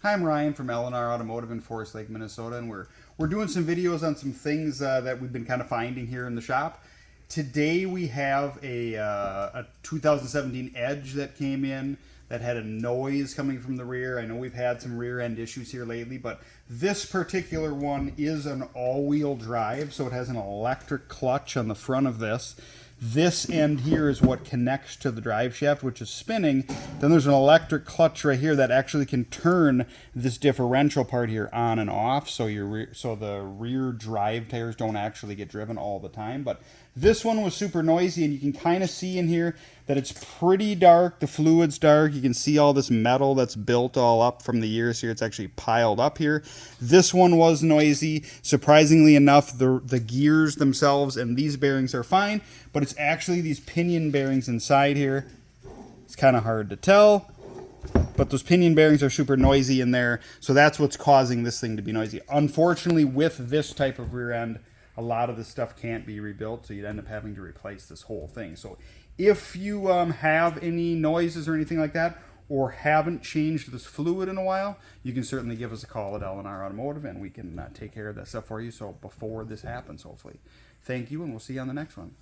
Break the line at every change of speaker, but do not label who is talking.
Hi, I'm Ryan from L&R Automotive in Forest Lake, Minnesota, and we're doing some videos on some things that we've been kind of finding here in the shop. Today we have a 2017 Edge that came in that had a noise coming from the rear. I know we've had some rear end issues here lately, but this particular one is an all-wheel drive, so it has an electric clutch on the front of this. This end here is what connects to the drive shaft, which is spinning. Then there's an electric clutch right here that actually can turn this differential part here on and off, so the rear drive tires don't actually get driven all the time. But this one was super noisy, and you can kind of see in here that it's pretty dark. The fluid's dark. You can see all this metal that's built all up from the years here. It's actually piled up here. This one was noisy. Surprisingly enough, the gears themselves and these bearings are fine, but it's actually these pinion bearings inside here. It's kind of hard to tell, but those pinion bearings are super noisy in there, so that's what's causing this thing to be noisy. Unfortunately, with this type of rear end, a lot of this stuff can't be rebuilt, so you'd end up having to replace this whole thing. So if you have any noises or anything like that, or haven't changed this fluid in a while, you can certainly give us a call at L&R Automotive, and we can take care of that stuff for you, so before this happens, hopefully. Thank you, and we'll see you on the next one.